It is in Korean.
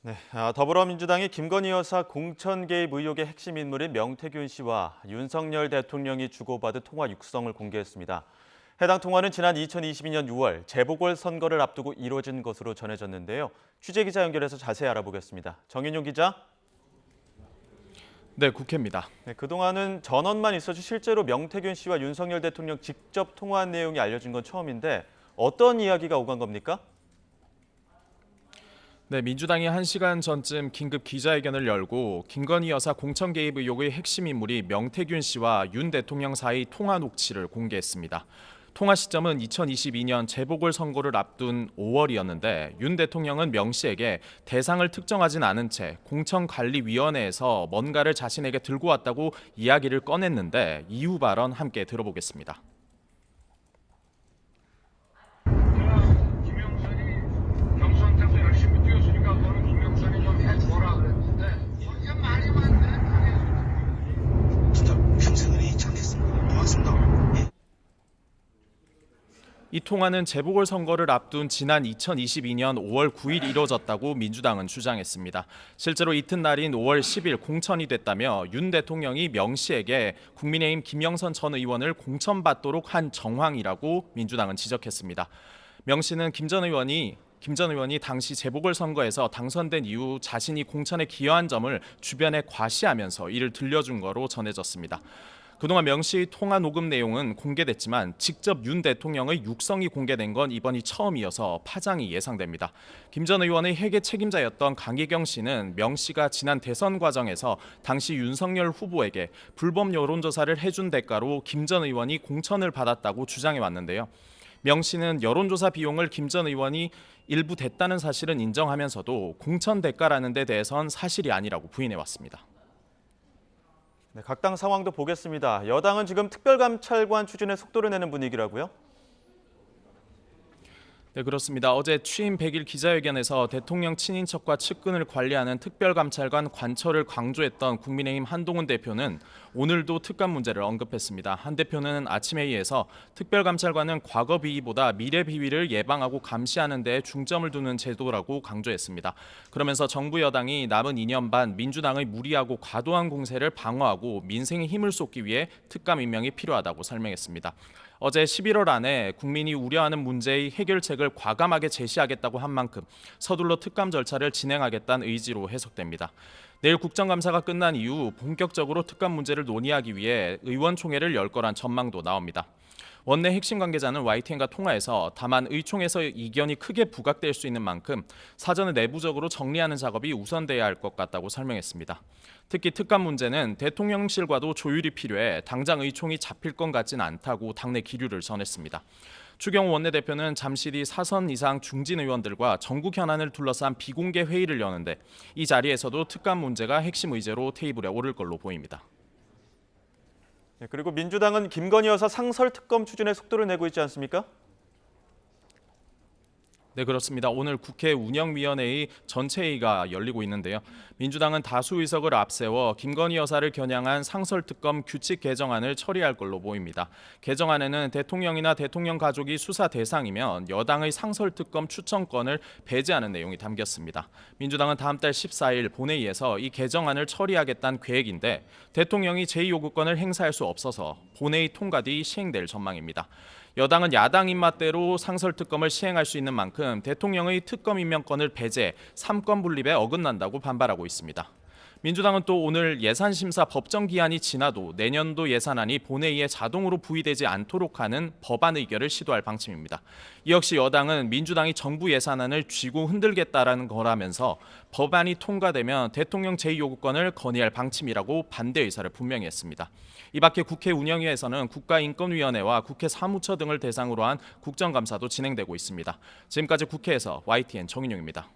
네, 더불어민주당이 김건희 여사 공천 개입 의혹의 핵심 인물인 명태균 씨와 윤석열 대통령이 주고받은 통화 육성을 공개했습니다. 해당 통화는 지난 2022년 6월 재보궐선거를 앞두고 이뤄진 것으로 전해졌는데요. 취재기자 연결해서 자세히 알아보겠습니다. 정인용 기자. 네, 국회입니다. 네, 그동안은 전언만 있었지 실제로 명태균 씨와 윤석열 대통령 직접 통화한 내용이 알려진 건 처음인데 어떤 이야기가 오간 겁니까? 네, 민주당이 1시간 전쯤 긴급 기자회견을 열고 김건희 여사 공천 개입 의혹의 핵심 인물이 명태균 씨와 윤 대통령 사이 통화 녹취를 공개했습니다. 통화 시점은 2022년 재보궐선거를 앞둔 5월이었는데 윤 대통령은 명 씨에게 대상을 특정하진 않은 채 공천관리위원회에서 뭔가를 자신에게 들고 왔다고 이야기를 꺼냈는데 이후 발언 함께 들어보겠습니다. 김영선이 경선에서 열심히 뛰었으니까 너는 김영선이 좀 해줘라 그랬는데 이게 말이 많네. 진짜 평생을이 잘했습니다. 고맙습니다. 이 통화는 재보궐선거를 앞둔 지난 2022년 5월 9일 이뤄졌다고 민주당은 주장했습니다. 실제로 이튿날인 5월 10일 공천이 됐다며 윤 대통령이 명 씨에게 국민의힘 김영선 전 의원을 공천받도록 한 정황이라고 민주당은 지적했습니다. 명 씨는 김 전 의원이 당시 재보궐선거에서 당선된 이후 자신이 공천에 기여한 점을 주변에 과시하면서 이를 들려준 거로 전해졌습니다. 그동안 명 씨의 통화 녹음 내용은 공개됐지만 직접 윤 대통령의 육성이 공개된 건 이번이 처음이어서 파장이 예상됩니다. 김 전 의원의 회계 책임자였던 강혜경 씨는 명 씨가 지난 대선 과정에서 당시 윤석열 후보에게 불법 여론조사를 해준 대가로 김 전 의원이 공천을 받았다고 주장해 왔는데요. 명 씨는 여론조사 비용을 김 전 의원이 일부 댔다는 사실은 인정하면서도 공천 대가라는 데 대해선 사실이 아니라고 부인해 왔습니다. 네, 각 당 상황도 보겠습니다. 여당은 지금 특별감찰관 추진에 속도를 내는 분위기라고요? 네, 그렇습니다. 어제 취임 100일 기자회견에서 대통령 친인척과 측근을 관리하는 특별감찰관 관철을 강조했던 국민의힘 한동훈 대표는 오늘도 특감 문제를 언급했습니다. 한 대표는 아침 회의에서 특별감찰관은 과거 비위보다 미래 비위를 예방하고 감시하는 데 중점을 두는 제도라고 강조했습니다. 그러면서 정부 여당이 남은 2년 반 민주당의 무리하고 과도한 공세를 방어하고 민생에 힘을 쏟기 위해 특감 임명이 필요하다고 설명했습니다. 어제 11월 안에 국민이 우려하는 문제의 해결책을 과감하게 제시하겠다고 한 만큼 서둘러 특감 절차를 진행하겠다는 의지로 해석됩니다. 내일 국정감사가 끝난 이후 본격적으로 특감 문제를 논의하기 위해 의원총회를 열 거란 전망도 나옵니다. 원내 핵심 관계자는 YTN과 통화에서 다만 의총에서 이견이 크게 부각될 수 있는 만큼 사전에 내부적으로 정리하는 작업이 우선돼야 할 것 같다고 설명했습니다. 특히 특감 문제는 대통령실과도 조율이 필요해 당장 의총이 잡힐 것 같진 않다고 당내 기류를 전했습니다. 추경호 원내대표는 잠시 뒤 사선 이상 중진 의원들과 전국 현안을 둘러싼 비공개 회의를 여는데 이 자리에서도 특감 문제가 핵심 의제로 테이블에 오를 걸로 보입니다. 네, 그리고 민주당은 김건희 여사 상설 특검 추진에 속도를 내고 있지 않습니까? 네, 그렇습니다. 오늘 국회 운영위원회의 전체 회의가 열리고 있는데요. 민주당은 다수 의석을 앞세워 김건희 여사를 겨냥한 상설특검 규칙 개정안을 처리할 걸로 보입니다. 개정안에는 대통령이나 대통령 가족이 수사 대상이면 여당의 상설특검 추천권을 배제하는 내용이 담겼습니다. 민주당은 다음 달 14일 본회의에서 이 개정안을 처리하겠다는 계획인데 대통령이 제2요구권을 행사할 수 없어서 본회의 통과 뒤 시행될 전망입니다. 여당은 야당 입맛대로 상설특검을 시행할 수 있는 만큼 대통령의 특검 임명권을 배제, 3권 분립에 어긋난다고 반발하고 있습니다. 민주당은 또 오늘 예산심사 법정 기한이 지나도 내년도 예산안이 본회의에 자동으로 부의되지 않도록 하는 법안 의결을 시도할 방침입니다. 이 역시 여당은 민주당이 정부 예산안을 쥐고 흔들겠다라는 거라면서 법안이 통과되면 대통령 제2요구권을 건의할 방침이라고 반대 의사를 분명히 했습니다. 이 밖에 국회 운영위에서는 국가인권위원회와 국회 사무처 등을 대상으로 한 국정감사도 진행되고 있습니다. 지금까지 국회에서 YTN 정인용입니다.